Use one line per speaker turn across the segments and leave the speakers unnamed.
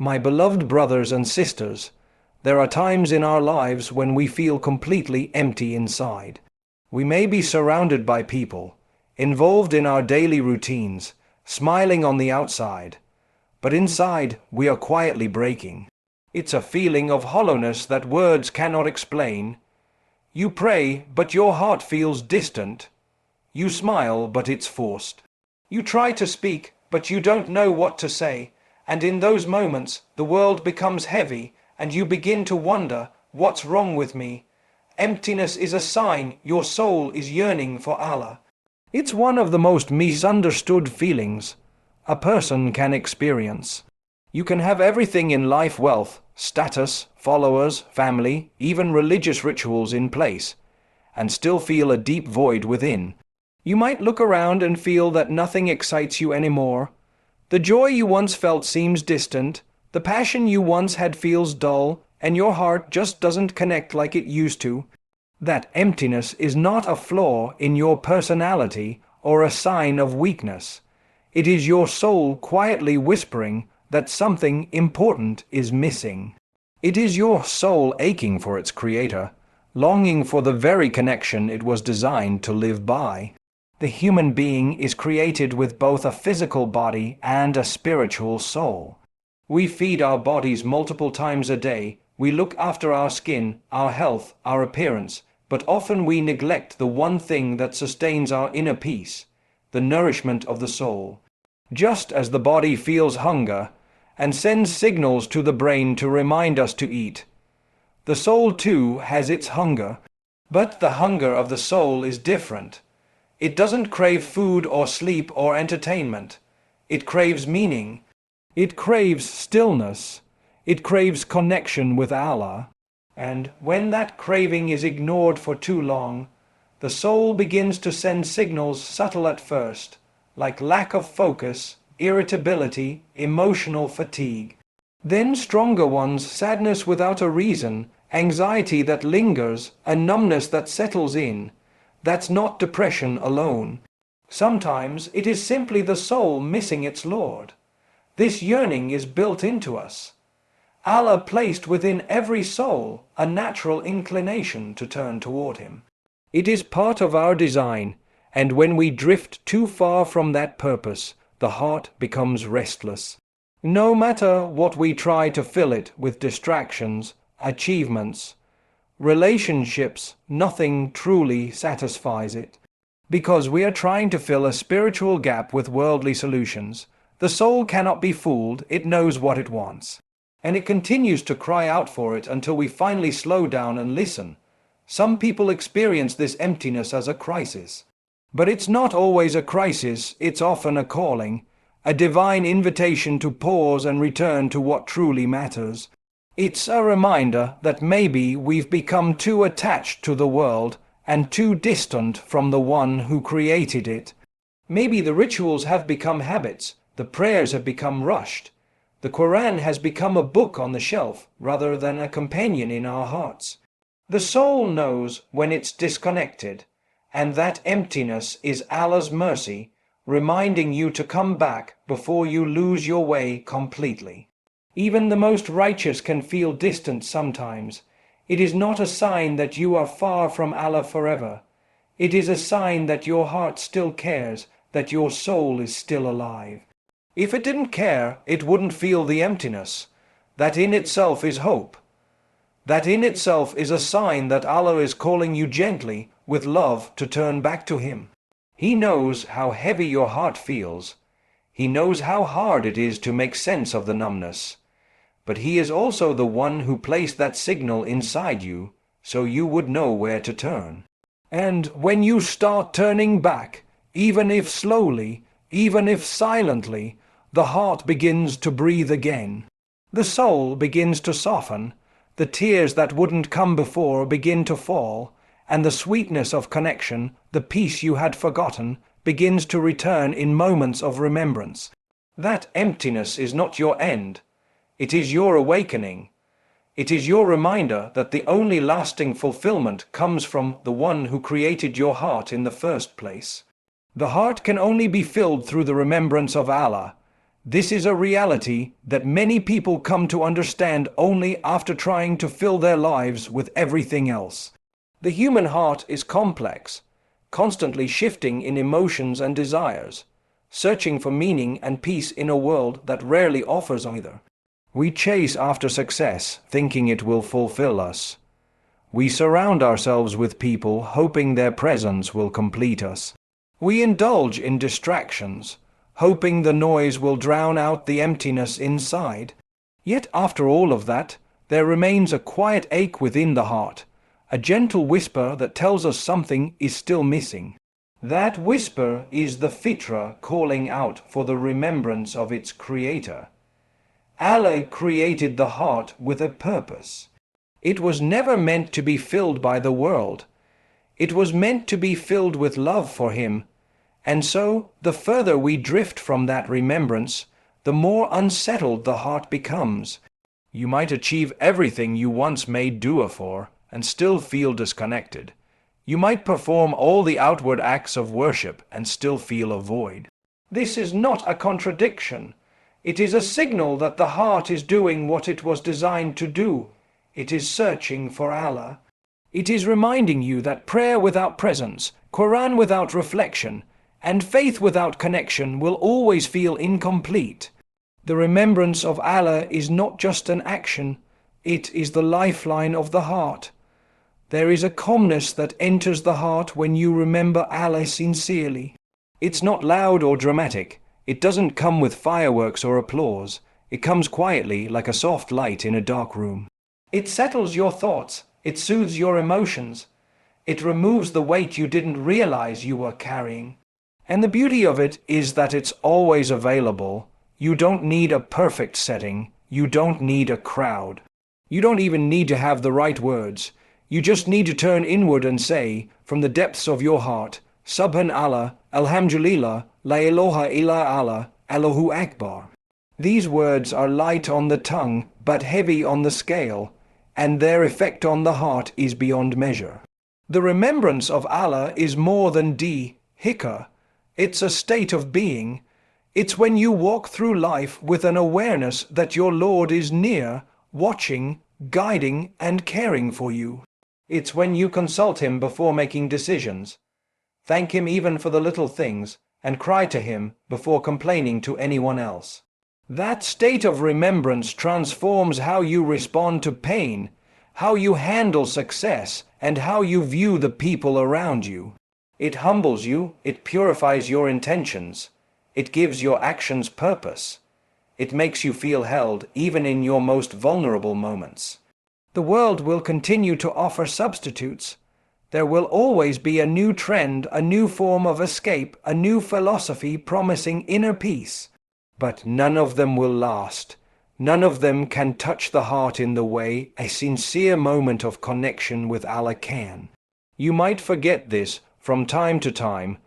My beloved brothers and sisters, there are times in our lives when we feel completely empty inside. We may be surrounded by people, involved in our daily routines, smiling on the outside, but inside we are quietly breaking. It's a feeling of hollowness that words cannot explain. You pray, but your heart feels distant. You smile, but it's forced. You try to speak, but you don't know what to say, and in those moments the world becomes heavy and you begin to wonder, what's wrong with me? Emptiness is a sign your soul is yearning for Allah. It's one of the most misunderstood feelings a person can experience. You can have everything in life: wealth, status, followers, family, even religious rituals in place, and still feel a deep void within. You might look around and feel that nothing excites you anymore. The joy you once felt seems distant, the passion you once had feels dull, and your heart just doesn't connect like it used to. That emptiness is not a flaw in your personality or a sign of weakness. It is your soul quietly whispering that something important is missing. It is your soul aching for its creator, longing for the very connection it was designed to live by. The human being is created with both a physical body and a spiritual soul. We feed our bodies multiple times a day. We look after our skin, our health, our appearance, but often we neglect the one thing that sustains our inner peace, the nourishment of the soul. Just as the body feels hunger and sends signals to the brain to remind us to eat, the soul too has its hunger. But the hunger of the soul is different. It doesn't crave food or sleep or entertainment. It craves meaning. It craves stillness. It craves connection with Allah. And when that craving is ignored for too long, the soul begins to send signals subtle at first, like lack of focus, irritability, emotional fatigue. Then stronger ones: sadness without a reason, anxiety that lingers, a numbness that settles in. That's not depression alone. Sometimes it is simply the soul missing its Lord. This yearning is built into us. Allah placed within every soul a natural inclination to turn toward Him. It is part of our design, and when we drift too far from that purpose, the heart becomes restless. No matter what we try to fill it with distractions, achievements, relationships, nothing truly satisfies it. Because we are trying to fill a spiritual gap with worldly solutions, the soul cannot be fooled. It knows what it wants, and it continues to cry out for it until we finally slow down and listen. Some people experience this emptiness as a crisis. But it's not always a crisis. It's often a calling, a divine invitation to pause and return to what truly matters. It's a reminder that maybe we've become too attached to the world and too distant from the one who created it. Maybe the rituals have become habits, the prayers have become rushed, the Quran has become a book on the shelf rather than a companion in our hearts. The soul knows when it's disconnected, and that emptiness is Allah's mercy, reminding you to come back before you lose your way completely. Even the most righteous can feel distant sometimes. It is not a sign that you are far from Allah forever. It is a sign that your heart still cares, that your soul is still alive. If it didn't care, it wouldn't feel the emptiness. That in itself is hope. That in itself is a sign that Allah is calling you gently, with love, to turn back to Him. He knows how heavy your heart feels. He knows how hard it is to make sense of the numbness. But He is also the one who placed that signal inside you, so you would know where to turn. And when you start turning back, even if slowly, even if silently, the heart begins to breathe again. The soul begins to soften. The tears that wouldn't come before begin to fall, and the sweetness of connection, the peace you had forgotten, begins to return in moments of remembrance. That emptiness is not your end. It is your awakening. It is your reminder that the only lasting fulfillment comes from the one who created your heart in the first place. The heart can only be filled through the remembrance of Allah, This is a reality that many people come to understand only after trying to fill their lives with everything else. The human heart is complex, constantly shifting in emotions and desires, searching for meaning and peace in a world that rarely offers either. We chase after success, thinking it will fulfill us. We surround ourselves with people, hoping their presence will complete us. We indulge in distractions, hoping the noise will drown out the emptiness inside. Yet after all of that, there remains a quiet ache within the heart, a gentle whisper that tells us something is still missing. That whisper is the fitra calling out for the remembrance of its creator. Allah created the heart with a purpose. It was never meant to be filled by the world. It was meant to be filled with love for Him. And so, the further we drift from that remembrance, the more unsettled the heart becomes. You might achieve everything you once made dua for, and still feel disconnected. You might perform all the outward acts of worship and still feel a void. This is not a contradiction. It is a signal that the heart is doing what it was designed to do. It is searching for Allah. It is reminding you that prayer without presence, Quran without reflection, and faith without connection will always feel incomplete. The remembrance of Allah is not just an action, it is the lifeline of the heart. There is a calmness that enters the heart when you remember Allah sincerely. It's not loud or dramatic. It doesn't come with fireworks or applause. It comes quietly like a soft light in a dark room. It settles your thoughts. It soothes your emotions. It removes the weight you didn't realize you were carrying. And the beauty of it is that it's always available. You don't need a perfect setting. You don't need a crowd. You don't even need to have the right words. You just need to turn inward and say, from the depths of your heart, Subhan Allah, Alhamdulillah, La ilaha illa Allah, Allahu Akbar. These words are light on the tongue, but heavy on the scale, and their effect on the heart is beyond measure. The remembrance of Allah is more than hikah. It's a state of being. It's when you walk through life with an awareness that your Lord is near, watching, guiding, and caring for you. It's when you consult Him before making decisions, thank Him even for the little things, and cry to Him before complaining to anyone else. That state of remembrance transforms how you respond to pain, how you handle success, and how you view the people around you. It humbles you, it purifies your intentions, it gives your actions purpose. It makes you feel held even in your most vulnerable moments. The world will continue to offer substitutes. There will always be a new trend, a new form of escape, a new philosophy promising inner peace. But none of them will last. None of them can touch the heart in the way a sincere moment of connection with Allah can. You might forget this from time to time.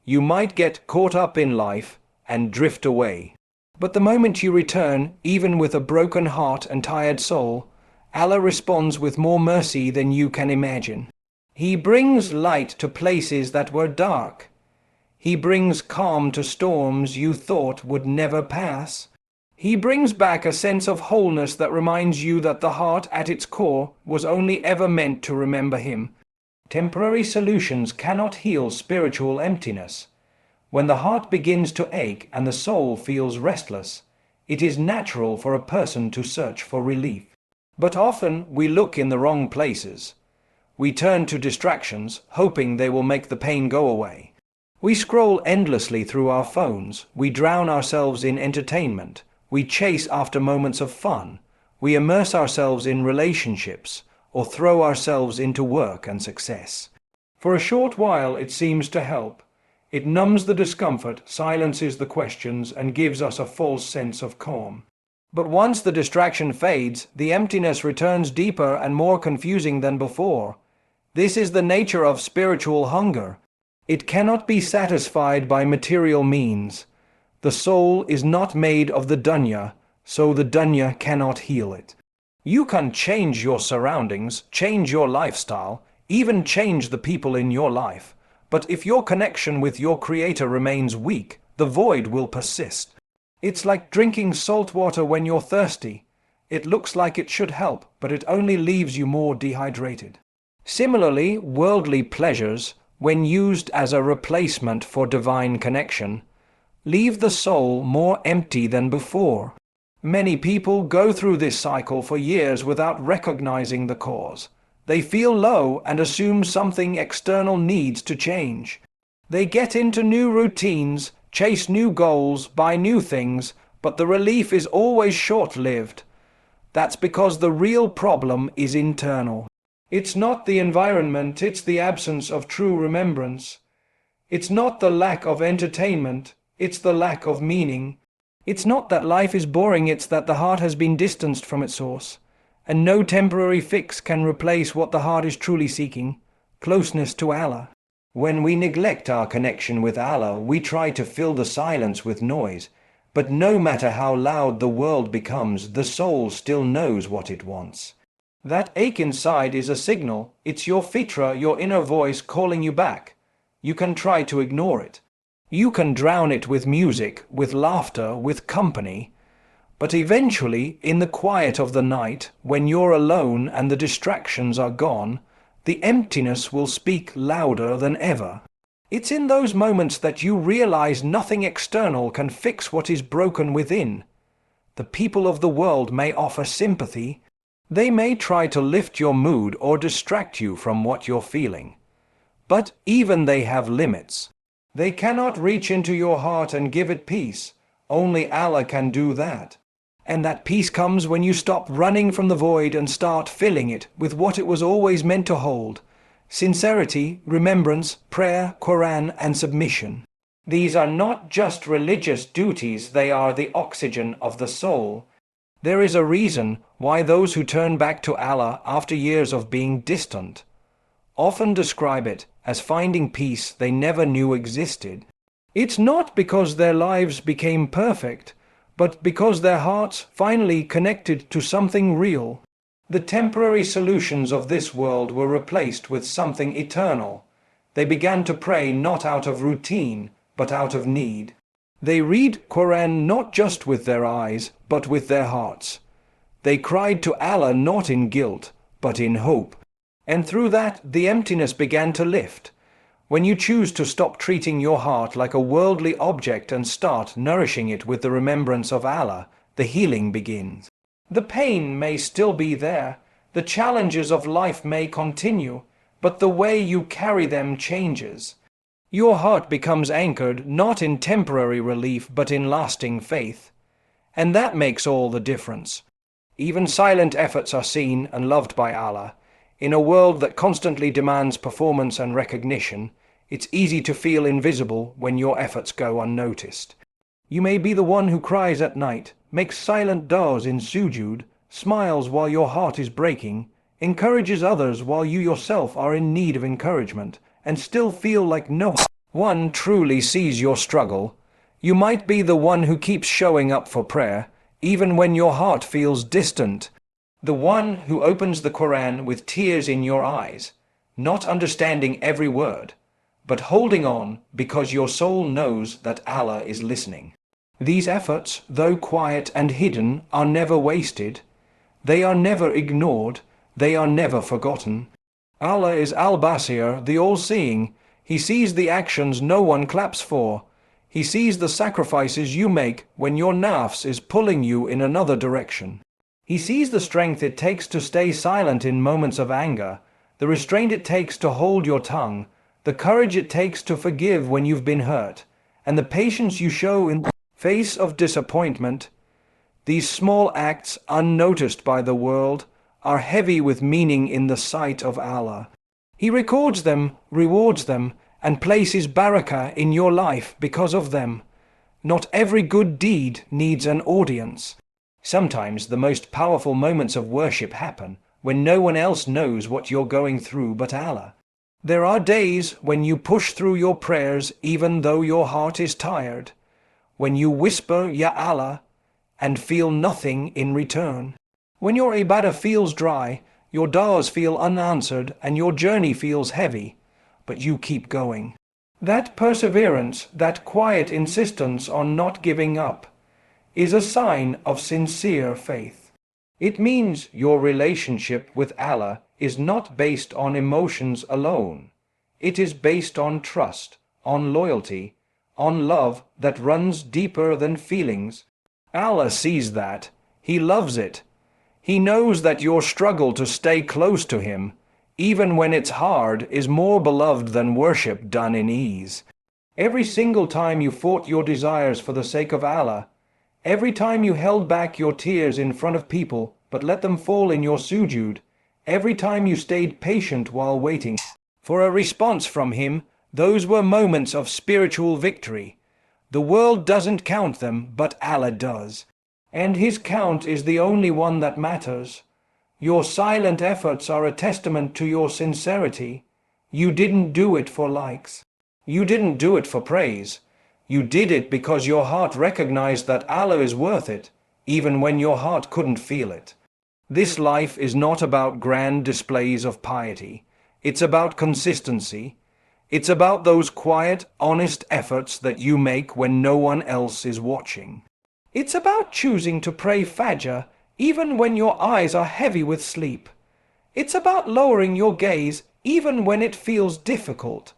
You might get caught up in life and drift away. But the moment you return, even with a broken heart and tired soul, Allah responds with more mercy than you can imagine. He brings light to places that were dark. He brings calm to storms you thought would never pass. He brings back a sense of wholeness that reminds you that the heart at its core was only ever meant to remember Him. Temporary solutions cannot heal spiritual emptiness. When the heart begins to ache and the soul feels restless, it is natural for a person to search for relief. But often we look in the wrong places. We turn to distractions, hoping they will make the pain go away. We scroll endlessly through our phones. We drown ourselves in entertainment. We chase after moments of fun. We immerse ourselves in relationships or throw ourselves into work and success. For a short while it seems to help. It numbs the discomfort, silences the questions, and gives us a false sense of calm. But once the distraction fades, the emptiness returns deeper and more confusing than before. This is the nature of spiritual hunger. It cannot be satisfied by material means. The soul is not made of the dunya, so the dunya cannot heal it. You can change your surroundings, change your lifestyle, even change the people in your life. But if your connection with your Creator remains weak, the void will persist. It's like drinking salt water when you're thirsty. It looks like it should help, but it only leaves you more dehydrated. Similarly, worldly pleasures, when used as a replacement for divine connection, leave the soul more empty than before. Many people go through this cycle for years without recognizing the cause. They feel low and assume something external needs to change. They get into new routines, chase new goals, buy new things, but the relief is always short-lived. That's because the real problem is internal. It's not the environment, it's the absence of true remembrance. It's not the lack of entertainment, it's the lack of meaning. It's not that life is boring, it's that the heart has been distanced from its source. And no temporary fix can replace what the heart is truly seeking: closeness to Allah. When we neglect our connection with Allah, we try to fill the silence with noise. But no matter how loud the world becomes, the soul still knows what it wants. That ache inside is a signal. It's your fitra, your inner voice, calling you back. You can try to ignore it. You can drown it with music, with laughter, with company. But eventually, in the quiet of the night, when you're alone and the distractions are gone, the emptiness will speak louder than ever. It's in those moments that you realize nothing external can fix what is broken within. The people of the world may offer sympathy. They may try to lift your mood or distract you from what you're feeling. But even they have limits. They cannot reach into your heart and give it peace. Only Allah can do that. And that peace comes when you stop running from the void and start filling it with what it was always meant to hold: sincerity, remembrance, prayer, Quran, and submission. These are not just religious duties, they are the oxygen of the soul. There is a reason why those who turn back to Allah after years of being distant often describe it as finding peace they never knew existed. It's not because their lives became perfect, but because their hearts finally connected to something real. The temporary solutions of this world were replaced with something eternal. They began to pray not out of routine, but out of need. They read Quran not just with their eyes, but with their hearts. They cried to Allah not in guilt, but in hope. And through that, the emptiness began to lift. When you choose to stop treating your heart like a worldly object and start nourishing it with the remembrance of Allah, the healing begins. The pain may still be there, the challenges of life may continue, but the way you carry them changes. Your heart becomes anchored not in temporary relief but in lasting faith. And that makes all the difference. Even silent efforts are seen and loved by Allah. In a world that constantly demands performance and recognition, it's easy to feel invisible when your efforts go unnoticed. You may be the one who cries at night, makes silent du'as in sujood, smiles while your heart is breaking, encourages others while you yourself are in need of encouragement, and still feel like no one truly sees your struggle. You might be the one who keeps showing up for prayer, even when your heart feels distant. The one who opens the Quran with tears in your eyes, not understanding every word, but holding on because your soul knows that Allah is listening. These efforts, though quiet and hidden, are never wasted. They are never ignored. They are never forgotten. Allah is Al-Basir, the all-seeing. He sees the actions no one claps for. He sees the sacrifices you make when your nafs is pulling you in another direction. He sees the strength it takes to stay silent in moments of anger, the restraint it takes to hold your tongue, the courage it takes to forgive when you've been hurt, and the patience you show in the face of disappointment. These small acts, unnoticed by the world, are heavy with meaning in the sight of Allah. He records them, rewards them, and places barakah in your life because of them. Not every good deed needs an audience. Sometimes the most powerful moments of worship happen when no one else knows what you're going through but Allah. There are days when you push through your prayers even though your heart is tired, when you whisper Ya Allah and feel nothing in return. When your ibadah feels dry, your du'as feel unanswered, and your journey feels heavy, but you keep going. That perseverance, that quiet insistence on not giving up, is a sign of sincere faith. It means your relationship with Allah is not based on emotions alone. It is based on trust, on loyalty, on love that runs deeper than feelings. Allah sees that. He loves it. He knows that your struggle to stay close to Him, even when it's hard, is more beloved than worship done in ease. Every single time you fought your desires for the sake of Allah, every time you held back your tears in front of people but let them fall in your sujood, every time you stayed patient while waiting for a response from Him, those were moments of spiritual victory. The world doesn't count them, but Allah does. And His count is the only one that matters. Your silent efforts are a testament to your sincerity. You didn't do it for likes. You didn't do it for praise. You did it because your heart recognized that Allah is worth it, even when your heart couldn't feel it. This life is not about grand displays of piety. It's about consistency. It's about those quiet, honest efforts that you make when no one else is watching. It's about choosing to pray Fajr even when your eyes are heavy with sleep. It's about lowering your gaze even when it feels difficult.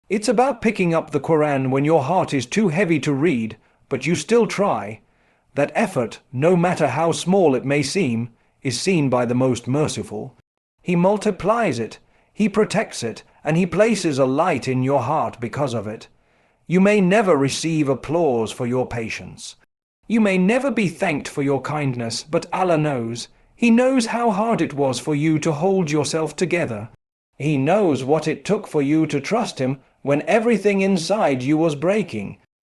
It's about picking up the Quran when your heart is too heavy to read, but you still try. That effort, no matter how small it may seem, is seen by the most merciful. He multiplies it, He protects it, and He places a light in your heart because of it. You may never receive applause for your patience. You may never be thanked for your kindness, but Allah knows. He knows how hard it was for you to hold yourself together. He knows what it took for you to trust Him when everything inside you was breaking.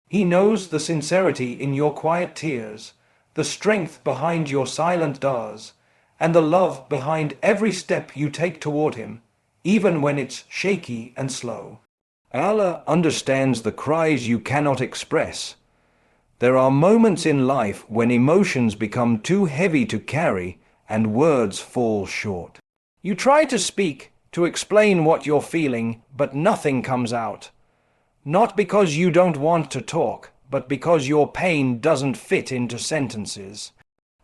He knows the sincerity in your quiet tears, the strength behind your silent du'as, and the love behind every step you take toward Him, even when it's shaky and slow. Allah understands the cries you cannot express. There are moments in life when emotions become too heavy to carry and words fall short. You try to speak, to explain what you're feeling, but nothing comes out. Not because you don't want to talk, but because your pain doesn't fit into sentences.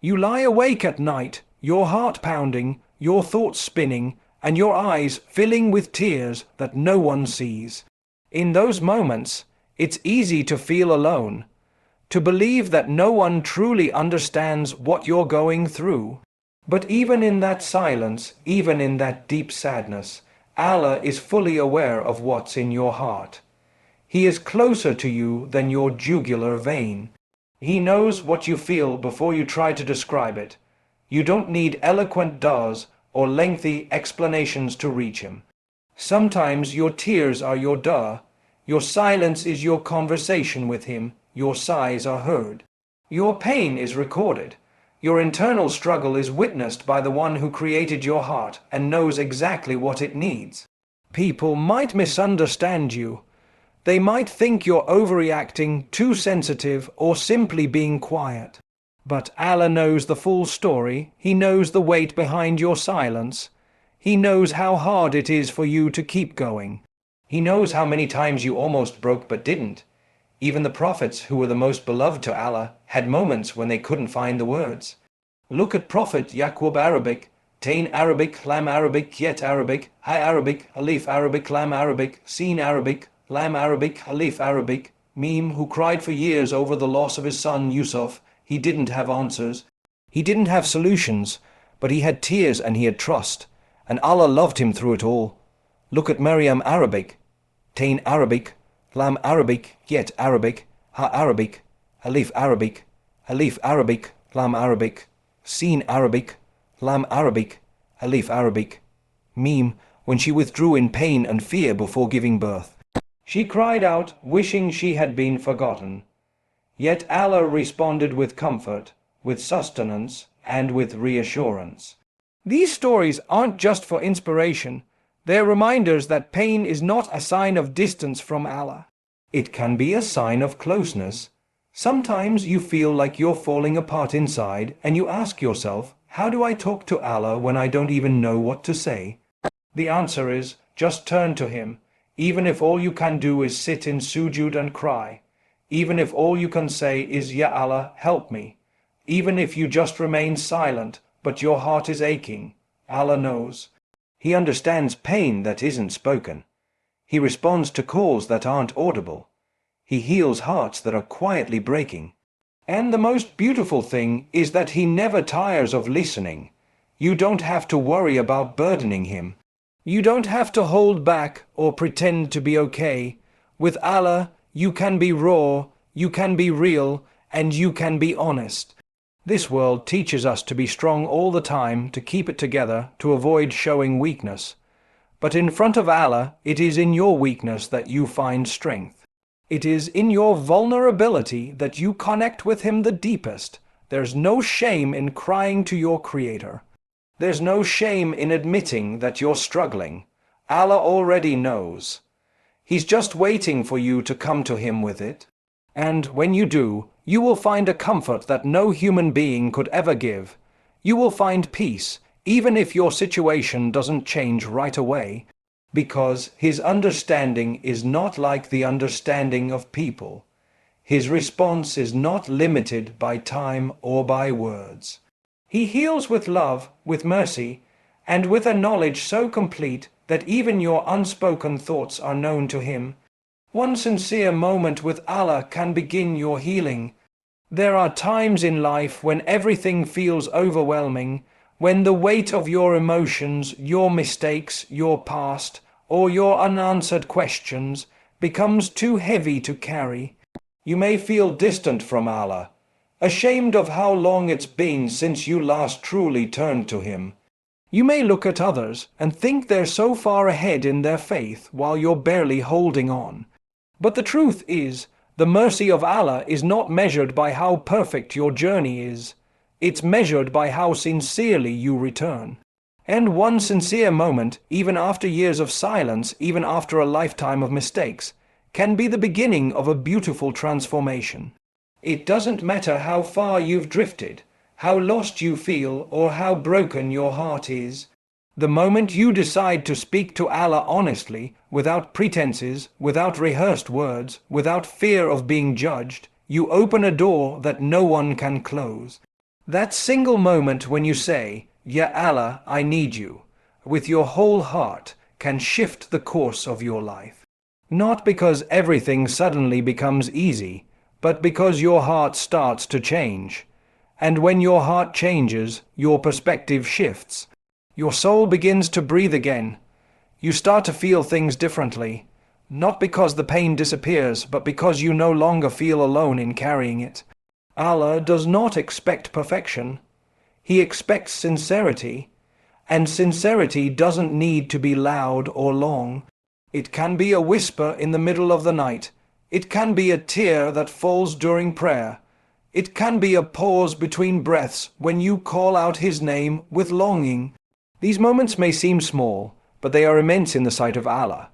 You lie awake at night, your heart pounding, your thoughts spinning, and your eyes filling with tears that no one sees. In those moments, it's easy to feel alone, to believe that no one truly understands what you're going through. But even in that silence, even in that deep sadness, Allah is fully aware of what's in your heart. He is closer to you than your jugular vein. He knows what you feel before you try to describe it. You don't need eloquent du'as or lengthy explanations to reach Him. Sometimes your tears are your du'a, your silence is your conversation with Him, your sighs are heard. Your pain is recorded. Your internal struggle is witnessed by the one who created your heart and knows exactly what it needs. People might misunderstand you. They might think you're overreacting, too sensitive, or simply being quiet. But Allah knows the full story. He knows the weight behind your silence. He knows how hard it is for you to keep going. He knows how many times you almost broke but didn't. Even the prophets who were the most beloved to Allah had moments when they couldn't find the words. Look at Prophet Yaqub Arabic, Tain Arabic, Lam Arabic, Yet Arabic, Hi Arabic, Alif Arabic, Lam Arabic, Sin Arabic, Lam Arabic, Alif Arabic, Mim, who cried for years over the loss of his son Yusuf. He didn't have answers. He didn't have solutions, but he had tears and he had trust, and Allah loved him through it all. Look at Maryam Arabic, Tain Arabic, Lam Arabic, Yet Arabic, Ha Arabic, Alif Arabic, Alif Arabic, Lam Arabic, Sin Arabic, Lam Arabic, Alif Arabic, Mim, when she withdrew in pain and fear before giving birth. She cried out, wishing she had been forgotten. Yet Allah responded with comfort, with sustenance, and with reassurance. These stories aren't just for inspiration. They're reminders that pain is not a sign of distance from Allah. It can be a sign of closeness. Sometimes you feel like you're falling apart inside, and you ask yourself, how do I talk to Allah when I don't even know what to say? The answer is, just turn to Him, even if all you can do is sit in sujood and cry. even if all you can say is, Ya Allah, help me. Even if you just remain silent, but your heart is aching, Allah knows. He understands pain that isn't spoken. He responds to calls that aren't audible. He heals hearts that are quietly breaking. And the most beautiful thing is that he never tires of listening. You don't have to worry about burdening him. You don't have to hold back or pretend to be okay. With Allah, you can be raw, you can be real, and you can be honest. This world teaches us to be strong all the time, to keep it together, to avoid showing weakness. But in front of Allah, it is in your weakness that you find strength. It is in your vulnerability that you connect with Him the deepest. There's no shame in crying to your Creator. There's no shame in admitting that you're struggling. Allah already knows. He's just waiting for you to come to Him with it. And when you do, you will find a comfort that no human being could ever give. You will find peace, even if your situation doesn't change right away, because His understanding is not like the understanding of people. His response is not limited by time or by words. He heals with love, with mercy, and with a knowledge so complete that even your unspoken thoughts are known to Him. One sincere moment with Allah can begin your healing. There are times in life when everything feels overwhelming, when the weight of your emotions, your mistakes, your past, or your unanswered questions becomes too heavy to carry. You may feel distant from Allah, ashamed of how long it's been since you last truly turned to Him. You may look at others and think they're so far ahead in their faith while you're barely holding on. But the truth is, the mercy of Allah is not measured by how perfect your journey is. It's measured by how sincerely you return. And one sincere moment, even after years of silence, even after a lifetime of mistakes, can be the beginning of a beautiful transformation. It doesn't matter how far you've drifted, how lost you feel, or how broken your heart is. The moment you decide to speak to Allah honestly, without pretenses, without rehearsed words, without fear of being judged, you open a door that no one can close. That single moment when you say, Ya Allah, I need you, with your whole heart, can shift the course of your life. Not because everything suddenly becomes easy, but because your heart starts to change. And when your heart changes, your perspective shifts. Your soul begins to breathe again. You start to feel things differently, not because the pain disappears, but because you no longer feel alone in carrying it. Allah does not expect perfection. He expects sincerity, and sincerity doesn't need to be loud or long. It can be a whisper in the middle of the night. It can be a tear that falls during prayer. It can be a pause between breaths when you call out His name with longing. These moments may seem small, but they are immense in the sight of Allah.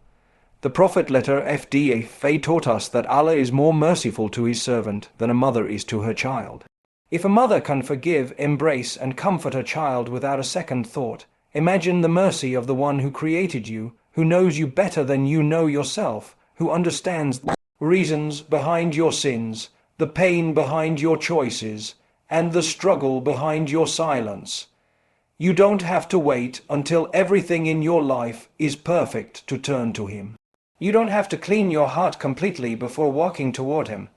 The Prophet letter FD taught us that Allah is more merciful to His servant than a mother is to her child. If a mother can forgive, embrace, and comfort her child without a second thought, imagine the mercy of the one who created you, who knows you better than you know yourself, who understands the reasons behind your sins, the pain behind your choices, and the struggle behind your silence. You don't have to wait until everything in your life is perfect to turn to Him. You don't have to clean your heart completely before walking toward Him.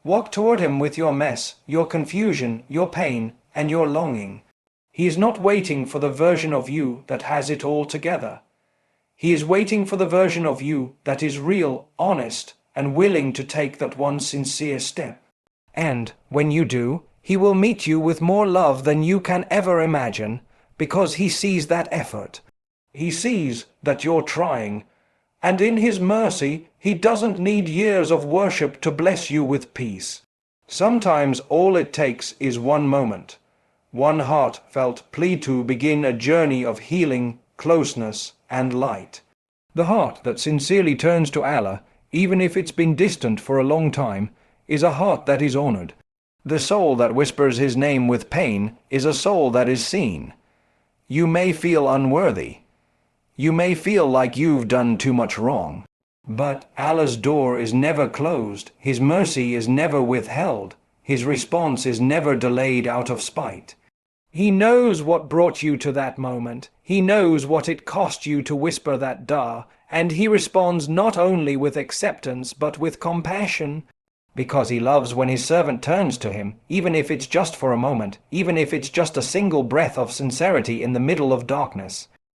Walk toward Him with your mess, your confusion, your pain, and your longing. He is not waiting for the version of you that has it all together. He is waiting for the version of you that is real, honest, and willing to take that one sincere step. And when you do, He will meet you with more love than you can ever imagine, because He sees that effort. He sees that you're trying, and in His mercy, He doesn't need years of worship to bless you with peace. Sometimes all it takes is one moment, one heartfelt plea to begin a journey of healing, closeness, and light. The heart that sincerely turns to Allah, even if it's been distant for a long time, is a heart that is honored. The soul that whispers His name with pain is a soul that is seen. You may feel unworthy. You may feel like you've done too much wrong. But Allah's door is never closed, His mercy is never withheld, His response is never delayed out of spite. He knows what brought you to that moment. He knows what it cost you to whisper that dua, and He responds not only with acceptance but with compassion, because He loves when His servant turns to Him, even if it's just for a moment, even if it's just a single breath of sincerity in the middle of darkness.